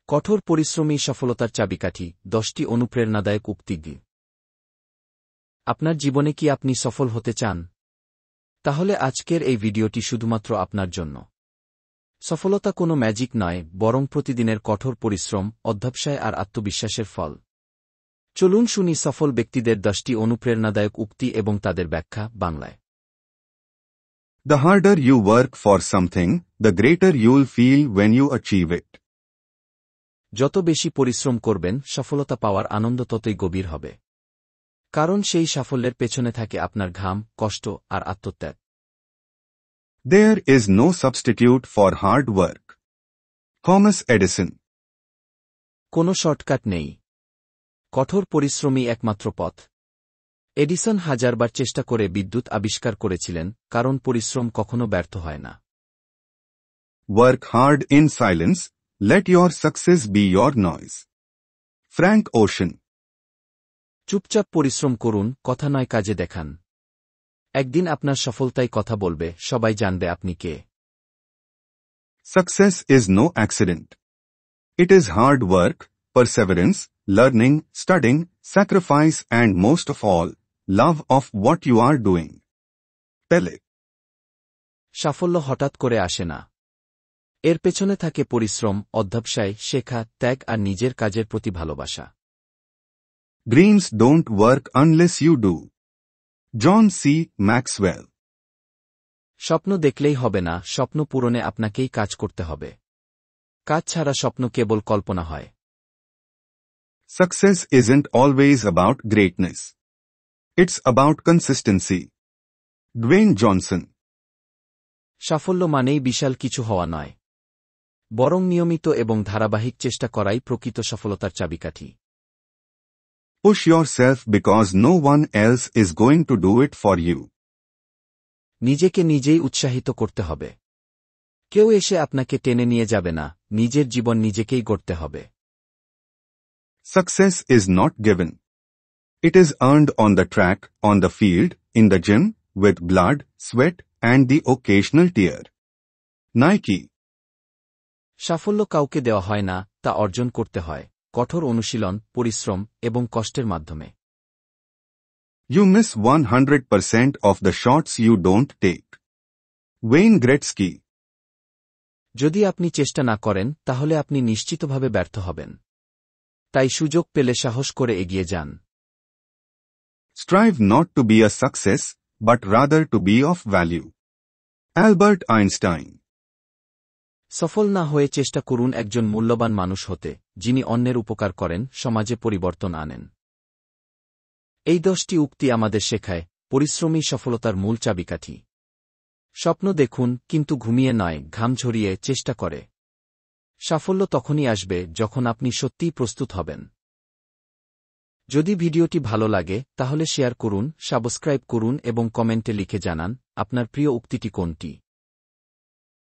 কঠোর পরিশ্রমী সফলতার চাবিকাঠি 10টি অনুপ্রেরণাদায়ক উক্তি। আপনার জীবনে কি আপনি সফল হতে চান? তাহলে আজকের এই ভিডিওটি শুধুমাত্র আপনার জন্য। সফলতা কোনো ম্যাজিক নয়, বরং প্রতিদিনের কঠোর পরিশ্রম, অধ্যবসায় আর আত্মবিশ্বাসের ফল। চলুন শুনি সফল ব্যক্তিদের 10টি অনুপ্রেরণাদায়ক উক্তি এবং তাদের ব্যাখ্যা বাংলায়। The harder you work for something, the greater you'll feel when you achieve it. যত বেশি পরিশ্রম করবেন, সফলতা পাওয়ার আনন্দ ততই গভীর হবে। কারণ সেই সাফল্যের পেছনে থাকে আপনার ঘাম, কষ্ট আর আত্মত্যাগ। There is no substitute for hard work. Thomas Edison. কোনো শর্টকাট নেই। কঠোর পরিশ্রমই একমাত্র পথ। এডিসন হাজারবার চেষ্টা করে বিদ্যুৎ আবিষ্কার করেছিলেন, কারণ পরিশ্রম কখনো ব্যর্থ হয় না। Work hard in silence, let your success be your noise. Frank Ocean. চুপচাপ পরিশ্রম করুন, কথা নয় কাজে দেখান। একদিন আপনার সফলতাই কথা বলবে, সবাই জানবে আপনি কে। Success is no accident. It is hard work, perseverance, learning, studying, sacrifice and most of all, love of what you are doing. Pele. সাফল্য হঠাৎ করে আসে না। এর পেছনে থাকে পরিশ্রম, অধ্যবসায়, শেখা, ত্যাগ আর নিজের কাজের প্রতি ভালোবাসা। Dreams don't work unless you do. John C. Maxwell. স্বপ্ন দেখলেই হবে না, স্বপ্ন পূরণে আপনাকেই কাজ করতে হবে। কাজ ছাড়া স্বপ্ন কেবল কল্পনা হয়। Success isn't always about greatness. It's about consistency. Dwayne Johnson. সাফল্য মানেই বিশাল কিছু হওয়া নয়, বরং নিয়মিত এবং ধারাবাহিক চেষ্টা করাই প্রকৃত সফলতার চাবিকাঠি। Push yourself because no one else is going to do it for you. নিজেকে নিজেই উৎসাহিত করতে হবে। কেউ এসে আপনাকে টেনে নিয়ে যাবে না, নিজের জীবন নিজেকেই গড়তে হবে। Success is not given. It is earned on the track, on the field, in the gym, with blood, sweat, and the occasional tear. Nike. সাফল্য কাউকে দেওয়া হয় না, তা অর্জন করতে হয়, কঠোর অনুশীলন, পরিশ্রম এবং কষ্টের মাধ্যমে। You miss 100% of the shots you don't take. Wayne Gretzky. যদি আপনি চেষ্টা না করেন, তাহলে আপনি নিশ্চিতভাবে ব্যর্থ হবেন। তাই সুযোগ পেলে সাহস করে এগিয়ে যান। Strive not to be a success, but rather to be of value. Albert Einstein. সফল না হয়ে চেষ্টা করুন একজন মূল্যবান মানুষ হতে, যিনি অন্যের উপকার করেন, সমাজে পরিবর্তন আনেন। এই 10টি উক্তি আমাদের শেখায়, পরিশ্রমী সফলতার মূল চাবিকাঠি। স্বপ্ন দেখুন, কিন্তু ঘুমিয়ে নয়, ঘাম ঝরিয়ে চেষ্টা করে। সাফল্য তখনই আসবে যখন আপনি সত্যিই প্রস্তুত হবেন। যদি ভিডিওটি ভালো লাগে, তাহলে শেয়ার করুন, সাবস্ক্রাইব করুন এবং কমেন্টে লিখে জানান আপনার প্রিয় উক্তিটি কোনটি।